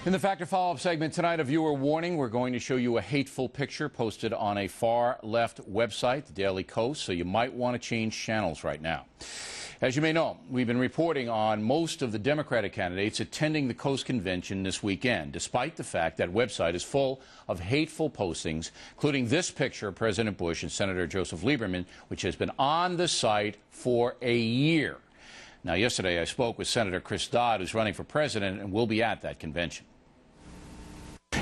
In the Factor Follow-Up segment tonight, a viewer warning. We're going to show you a hateful picture posted on a far-left website, the Daily Kos, so you might want to change channels right now. As you may know, we've been reporting on most of the Democratic candidates attending the Kos convention this weekend, despite the fact that website is full of hateful postings, including this picture of President Bush and Senator Joseph Lieberman, which has been on the site for a year. Now, yesterday I spoke with Senator Dodd, who's running for president, and will be at that convention.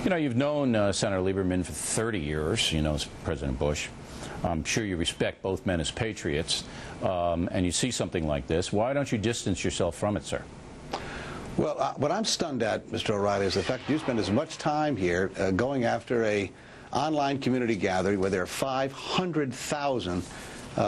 You know, you've known Senator Lieberman for 30 years, you know, President Bush. I'm sure you respect both men as patriots, and you see something like this. Why don't you distance yourself from it, sir? Well, what I'm stunned at, Mr. O'Reilly, is the fact that you spend as much time here going after a online community gathering where there are 500,000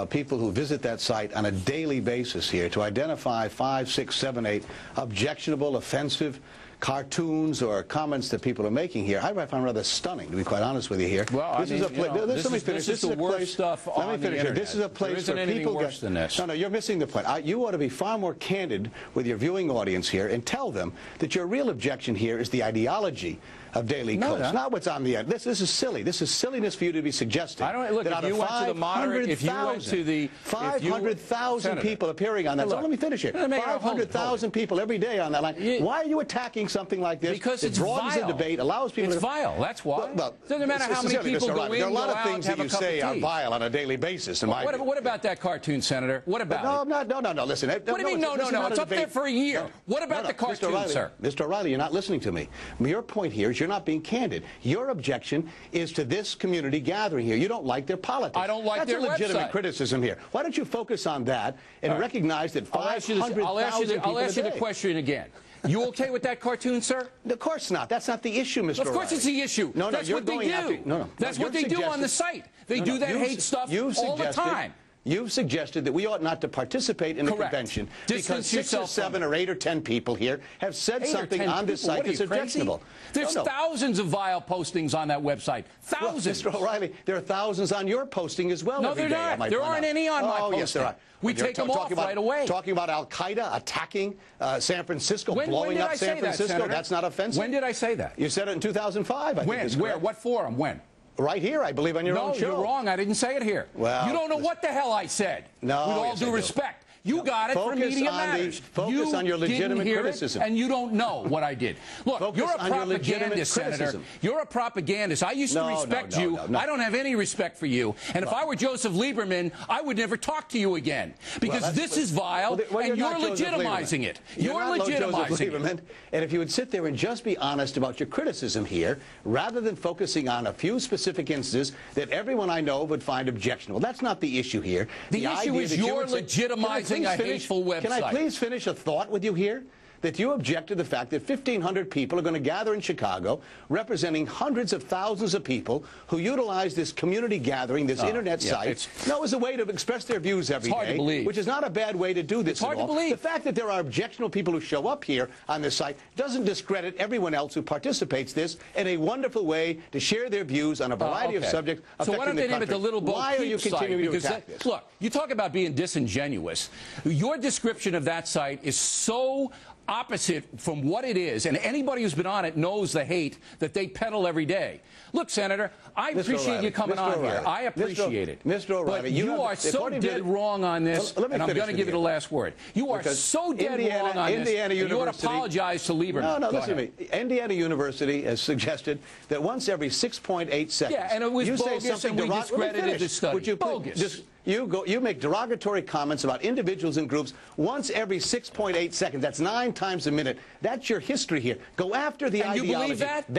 people who visit that site on a daily basis here to identify 5, 6, 7, 8 objectionable, offensive cartoons or comments that people are making here. I find rather stunning, to be quite honest with you here. Well, this is a place. This is the worst stuff on the internet. This is a place where people worse than this. No, you're missing the point. You ought to be far more candid with your viewing audience here and tell them that your real objection here is the ideology of Daily Kos, not what's on the end. This is silly. This is silliness for you to be suggesting. I don't look. That if you went to the moderate, if you went to the 500,000 people appearing on that. So let me finish here. 500,000 people every day on that line. Why are you attacking something like this? Because it's broadens vile. the debate, allows people. It's vile. That's why. Well, doesn't matter how many people go in, there are a lot go of out, things that you say are tea. vile on a daily basis. What about that cartoon, Senator? What about it? No. Listen. What do you mean? No. It's up there for a year. What about the cartoon, sir? Mr. O'Reilly, you're not listening to me. Your point here is you're not being candid. Your objection is to this community gathering here. You don't like their politics. I don't like their website. That's a legitimate criticism here. Why don't you focus on that and recognize that 500,000 people I'll ask you the question again. You okay with that cartoon, sir? Of course not. That's not the issue, Mr. Of course it's the issue. No, that's what they do. That's what they do on the site. They do that hate stuff all the time. You've suggested that we ought not to participate in the convention because 6 or 7 or 8 or 10 people here have said something on this site that's objectionable. There's thousands of vile postings on that website. Thousands. Well, Mr. O'Reilly, there are thousands on your posting as well. No, they're not. There aren't any on my posting. Oh, yes, there are. We take them off right away. Talking about Al-Qaeda attacking San Francisco, blowing up San Francisco. That's not offensive. When did I say that? You said it in 2005. When? Where? What forum? When? Right here, I believe, on your own show. No, you're wrong. I didn't say it here. Well, you don't know what the hell I said. No, with all due respect. You got it from Media Matters. Focus on your legitimate criticism. And you don't know what I did. Look, you're a propagandist, Senator. You're a propagandist. I used to respect you. I don't have any respect for you. And if I were Joseph Lieberman, I would never talk to you again. Because this is vile, and you're legitimizing it. You're legitimizing it. And if you would sit there and just be honest about your criticism here, rather than focusing on a few specific instances that everyone I know would find objectionable. That's not the issue here. The issue is you're legitimizing a hateful website. Can I please finish a thought with you here? That you object to the fact that 1,500 people are going to gather in Chicago, representing hundreds of thousands of people who utilize this community gathering, this internet site, as a way to express their views every day, which is not a bad way to do this at all. The fact that there are objectionable people who show up here on this site doesn't discredit everyone else who participates in this in a wonderful way to share their views on a variety of subjects affecting the country. So why don't they name it the Little Bo Why are you continuing to attack this? Look, you talk about being disingenuous. Your description of that site is so opposite from what it is, and anybody who's been on it knows the hate that they peddle every day. Look, Senator, I appreciate you coming on here. I appreciate it. Mr. O'Reilly, but you are so dead wrong on this, and I'm going to give you the last word. You are so dead wrong on this, and you ought to apologize to Lieberman. No, listen to me. Indiana University has suggested that once every 6.8 seconds, and it was bogus, and we discredited the study. Would you bogus. You make derogatory comments about individuals and groups once every 6.8 seconds. That's 9 times a minute. That's your history here. Go after the ideology. You believe that?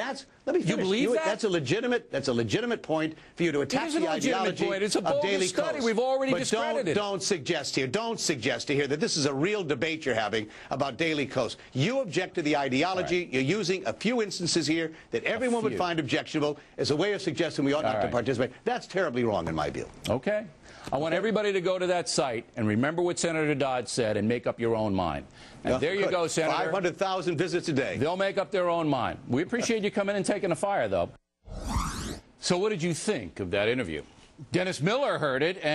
Let me finish. You believe that? That's a legitimate point for you to attack the ideology it's a of Daily study. Kos. We've already discredited it. Don't suggest here that this is a real debate you're having about Daily Kos. You object to the ideology. You're using a few instances here that everyone would find objectionable as a way of suggesting we ought not to participate. That's terribly wrong in my view. Okay. I want everybody to go to that site and remember what Senator Dodd said and make up your own mind. And there you go, Senator. 500,000 visits a day. They'll make up their own mind. We appreciate you coming and taking the fire, though. So what did you think of that interview? Dennis Miller heard it and